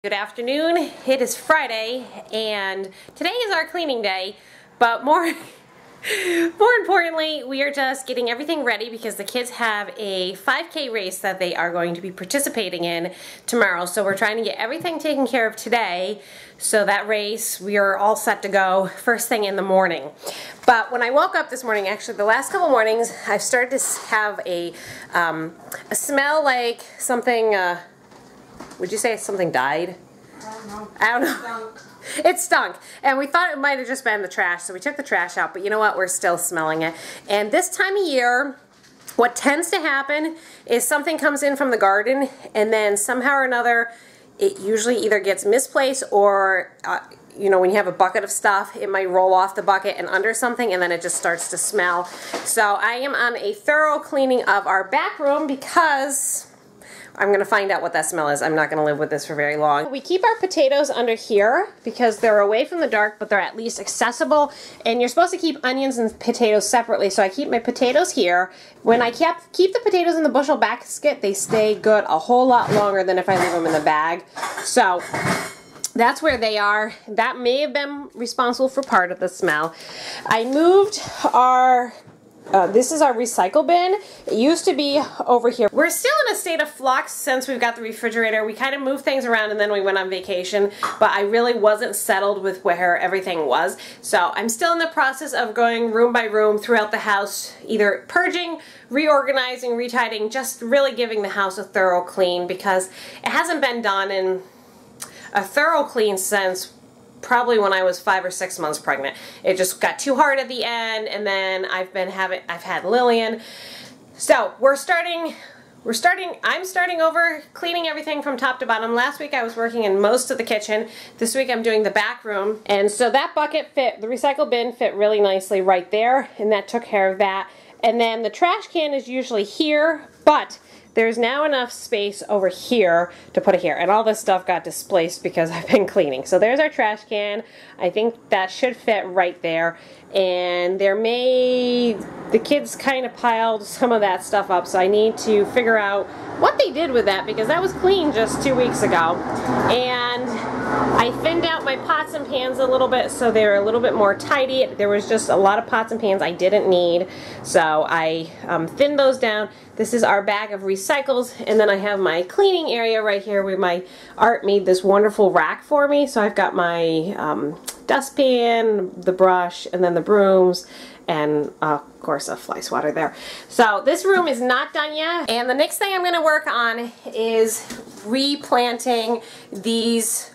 Good afternoon. It is Friday and today is our cleaning day, but more importantly, we are just getting everything ready because the kids have a 5K race that they are going to be participating in tomorrow. So we're trying to get everything taken care of today so that race we are all set to go first thing in the morning. But when I woke up this morning, actually the last couple mornings, I've started to have a smell like something. Would you say something died? I don't know. It stunk. And we thought it might have just been the trash, so we took the trash out, but you know what? We're still smelling it. And this time of year, what tends to happen is something comes in from the garden, and then somehow or another, it usually either gets misplaced or, you know, when you have a bucket of stuff, it might roll off the bucket and under something, and then it just starts to smell. So I am on a thorough cleaning of our back room because I'm going to find out what that smell is. I'm not going to live with this for very long. We keep our potatoes under here because they're away from the dark, but they're at least accessible. And you're supposed to keep onions and potatoes separately, so I keep my potatoes here. When I keep the potatoes in the bushel basket, they stay good a whole lot longer than if I leave them in the bag. So that's where they are. That may have been responsible for part of the smell. I moved our this is our recycle bin. It used to be over here. We're still in a state of flux since we've got the refrigerator. We kind of moved things around and then we went on vacation, but I really wasn't settled with where everything was. So I'm still in the process of going room by room throughout the house, either purging, reorganizing, retidying, just really giving the house a thorough clean because it hasn't been done in a thorough clean since probably when I was 5 or 6 months pregnant. It just got too hard at the end, and then I've had Lillian. So I'm starting over, cleaning everything from top to bottom. Last week I was working in most of the kitchen. This week I'm doing the back room. And so that bucket fit, the recycle bin fit really nicely right there, and that took care of that. And then the trash can is usually here, but there's now enough space over here to put it here. And all this stuff got displaced because I've been cleaning. So there's our trash can. I think that should fit right there. And the kids kind of piled some of that stuff up. So I need to figure out what they did with that because that was clean just 2 weeks ago. And I thinned out my pots and pans a little bit so they're a little bit more tidy. There was just a lot of pots and pans I didn't need. So I thinned those down. This is our bag of recycles, and then I have my cleaning area right here where my Art made this wonderful rack for me. So I've got my dustpan, the brush, and then the brooms, and of course a fly swatter there. So this room is not done yet, and the next thing I'm going to work on is replanting these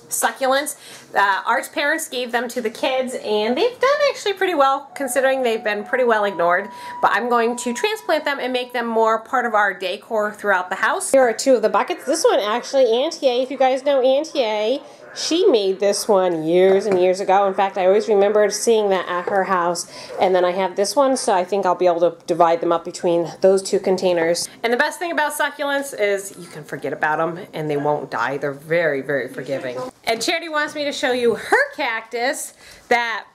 succulents. Art's parents gave them to the kids, and they've done actually pretty well considering they've been pretty well ignored. But I'm going to transplant them and make them more part of our decor throughout the house. Here are two of the buckets. This one actually, Auntie A, if you guys know Auntie A, she made this one years and years ago. In fact, I always remembered seeing that at her house. And then I have this one, so I think I'll be able to divide them up between those two containers. And the best thing about succulents is you can forget about them and they won't die. They're very, very forgiving. And Charity wants me to show you her cactus that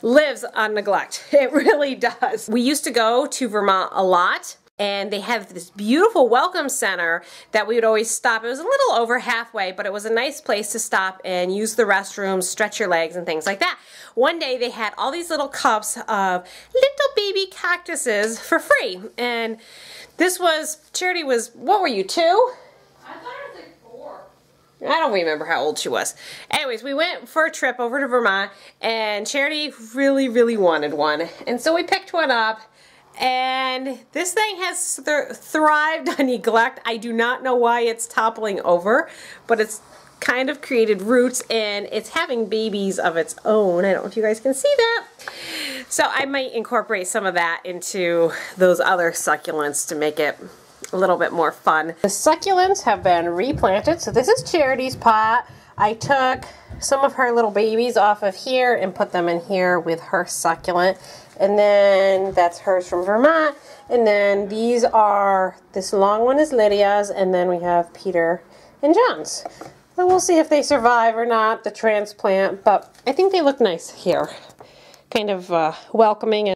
lives on neglect. It really does. We used to go to Vermont a lot, and they have this beautiful welcome center that we would always stop. It was a little over halfway, but it was a nice place to stop and use the restrooms, stretch your legs, and things like that. One day they had all these little cups of little baby cactuses for free. And this was, Charity was, what were you, 2? I thought it was like 4. I don't remember how old she was. Anyways, we went for a trip over to Vermont, and Charity really, really wanted one. And so we picked one up. And this thing has thrived on neglect. I do not know why it's toppling over, but it's kind of created roots and it's having babies of its own. I don't know if you guys can see that. So I might incorporate some of that into those other succulents to make it a little bit more fun. The succulents have been replanted. So this is Charity's pot. I took some of her little babies off of here and put them in here with her succulent. And then that's hers from Vermont. And then these are, this long one is Lydia's, and then we have Peter and John's. So we'll see if they survive or not, the transplant, but I think they look nice here. Kind of welcoming.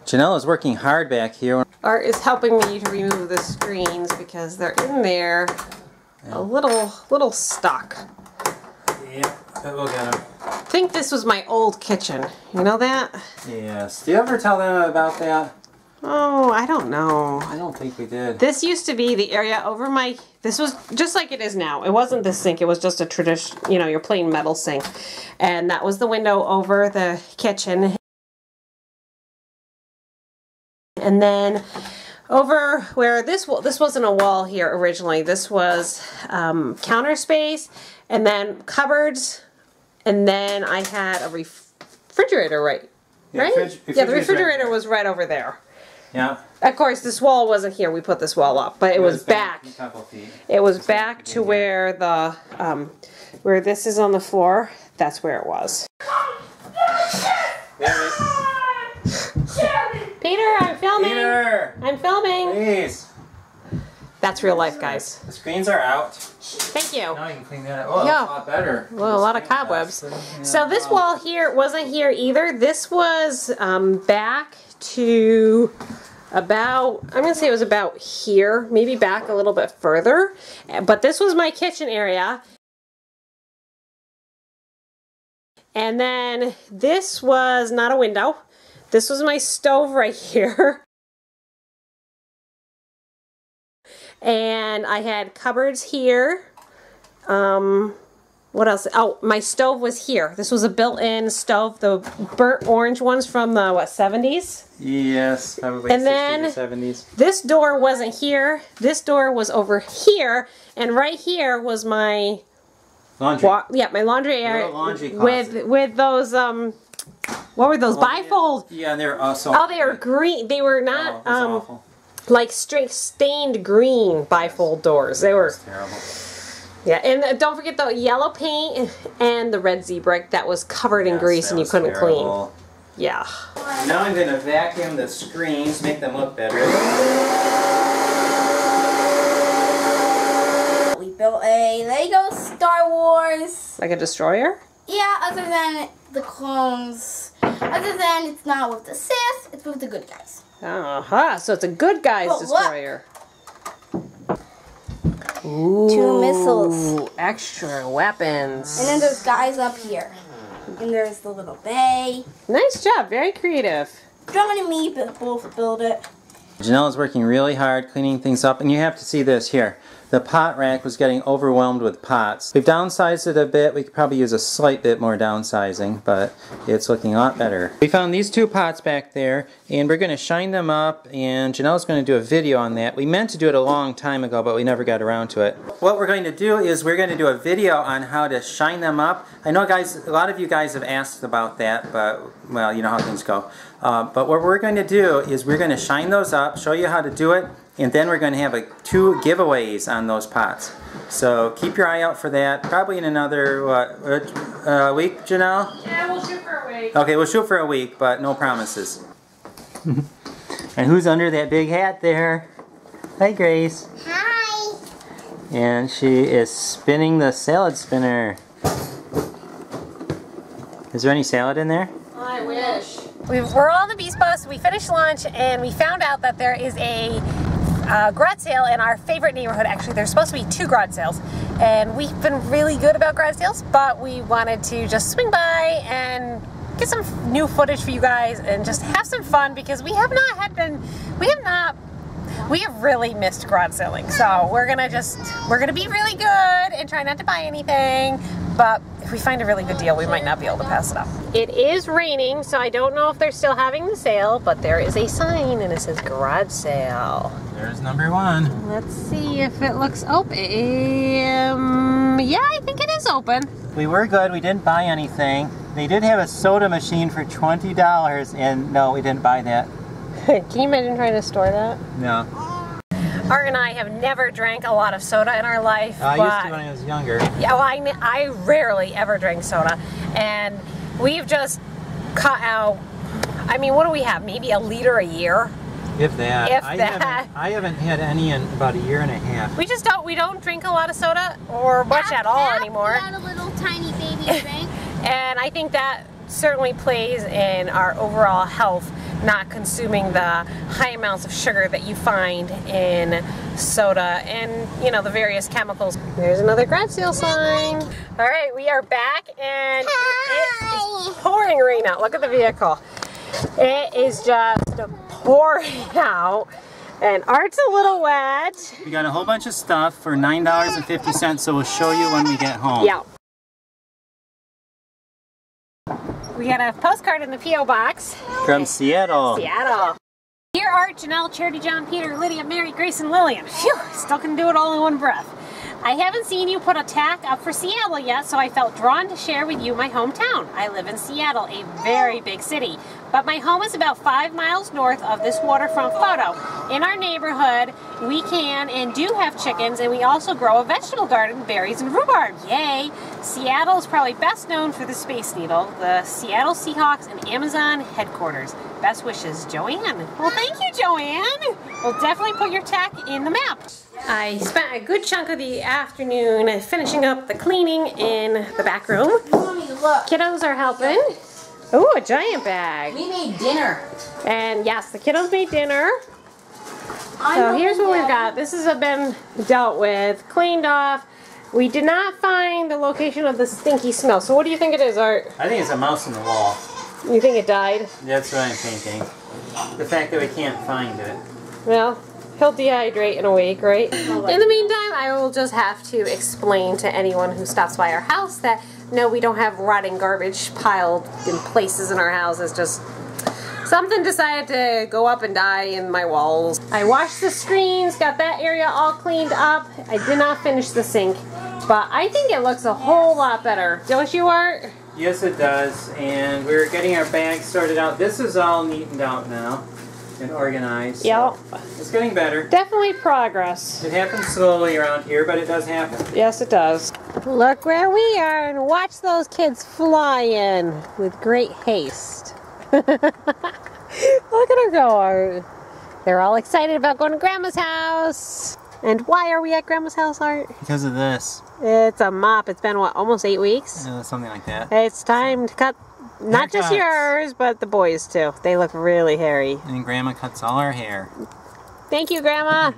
Janelle is working hard back here. Art is helping me to remove the screens because they're in there a little stuck. Yeah, but we'll get them. I think this was my old kitchen. You know that? Yes. Do you ever tell them about that? Oh, I don't know. I don't think we did. This used to be the area over my... This was just like it is now. It wasn't the sink. It was just a tradition, you know, your plain metal sink. And that was the window over the kitchen. And then over where this wasn't a wall here originally. This was counter space, and then cupboards, and then I had a refrigerator, right? Yeah, Yeah, the refrigerator was right over there. Yeah. Of course, this wall wasn't here. We put this wall up, but it was back. A couple feet. It was back to where the where this is on the floor. That's where it was. Peter, I'm filming. Peter! I'm filming. Please. That's real life, guys. The screens are out. Thank you. Now you can clean that up. Oh, Yeah. that's a lot better. Well, a lot of cobwebs. So this wall here wasn't here either. This was back to about, I'm going to say it was about here, maybe back a little bit further. But this was my kitchen area. And then this was not a window. This was my stove right here. And I had cupboards here. What else? Oh, my stove was here. This was a built-in stove, the burnt orange ones from the, what, 70s? Yes, probably And 60s then or 70s. This door wasn't here. This door was over here. And right here was my... Laundry. Yeah, my laundry area. Little laundry closet. With those, what were those? Bifold. Yeah, and they're also... Oh, they were green. They were not, that's awful. like straight stained green bifold doors. They were terrible. Yeah, and don't forget the yellow paint and the red Z-brick that was covered in grease and you couldn't clean. Yeah. Now I'm going to vacuum the screens, make them look better. We built a Lego Star Wars. Like a destroyer? Yeah, other than the clones. Other than it's not with the Sith, it's with the good guys. Uh-huh, so it's a good guy's But destroyer. Ooh, 2 missiles. Extra weapons. And then there's guys up here. And there's the little bay. Nice job, very creative. John and me both build it. Janelle is working really hard cleaning things up, and you have to see this here. The pot rack was getting overwhelmed with pots. We've downsized it a bit. We could probably use a slight bit more downsizing, but it's looking a lot better. We found these 2 pots back there, and we're going to shine them up, and Janelle's going to do a video on that. We meant to do it a long time ago, but we never got around to it. What we're going to do is we're going to do a video on how to shine them up. I know, guys, a lot of you guys have asked about that, but, well, you know how things go. But what we're going to do is we're going to shine those up, show you how to do it, and then we're going to have 2 giveaways on those pots. So keep your eye out for that. Probably in another, week, Janelle? Yeah, we'll shoot for a week. Okay, we'll shoot for a week, but no promises. And who's under that big hat there? Hi, Grace. Hi. And she is spinning the salad spinner. Is there any salad in there? I wish. We're on the Beast Bus. We finished lunch and we found out that there is a garage sale in our favorite neighborhood. Actually, there's supposed to be 2 garage sales, and we've been really good about garage sales, but we wanted to just swing by and get some new footage for you guys and just have some fun because we have really missed garage selling. So we're gonna be really good and try not to buy anything, but if we find a really good deal, we might not be able to pass it up. It is raining, so I don't know if they're still having the sale, but there is a sign and it says garage sale. There's number 1. Let's see if it looks open. Yeah, I think it is open. We were good. We didn't buy anything. They did have a soda machine for $20, and no, we didn't buy that. Can you imagine trying to store that? No. Art and I have never drank a lot of soda in our life. I used to when I was younger. Yeah, well, I rarely ever drink soda, and we've just cut out, I mean, what do we have? Maybe a liter a year? If that. If I that. I haven't had any in about a year and a half. We don't drink a lot of soda or much at all anymore. Not a little tiny baby drink. And I think that certainly plays in our overall health, not consuming the high amounts of sugar that you find in soda and, you know, the various chemicals. There's another garage sale sign. All right, we are back and it is pouring rain out. Look at the vehicle. It is just pouring out and Art's a little wet. We got a whole bunch of stuff for $9.50, so we'll show you when we get home. Yeah. We got a postcard in the P.O. box. From Seattle. Seattle. Dear Art, Janelle, Charity, John, Peter, Lydia, Mary, Grace, and Lillian. Phew, still can do it all in one breath. I haven't seen you put a tack up for Seattle yet, so I felt drawn to share with you my hometown. I live in Seattle, a very big city, but my home is about 5 miles north of this waterfront photo. In our neighborhood, we can and do have chickens, and we also grow a vegetable garden, berries, and rhubarb. Yay! Seattle is probably best known for the Space Needle, the Seattle Seahawks, and Amazon headquarters. Best wishes, Joanne. Well, thank you, Joanne. We'll definitely put your tack in the map. I spent a good chunk of the afternoon finishing up the cleaning in the back room. Mommy, look. Kiddos are helping. Ooh, a giant bag. We made dinner. And yes, the kiddos made dinner. So here's what we've got. This has been dealt with, cleaned off. We did not find the location of the stinky smell. So what do you think it is, Art? I think it's a mouse in the wall. You think it died? That's what I'm thinking. The fact that we can't find it. Well, he'll dehydrate in a week, right? In the meantime, I will just have to explain to anyone who stops by our house that no, we don't have rotting garbage piled in places in our house. It's just something decided to go up and die in my walls. I washed the screens, got that area all cleaned up. I did not finish the sink, but I think it looks a whole lot better. Don't you, Art? Yes, it does. And we're getting our bags sorted out. This is all neatened out now and organized. Yep. So it's getting better. Definitely progress. It happens slowly around here, but it does happen. Yes, it does. Look where we are and watch those kids fly in with great haste. Look at her go. They're all excited about going to Grandma's house. And why are we at Grandma's house, Art? Because of this. It's a mop. It's been, what, almost 8 weeks? Something like that. It's time to cut, not just yours, but the boys too. They look really hairy. And Grandma cuts all our hair. Thank you, Grandma.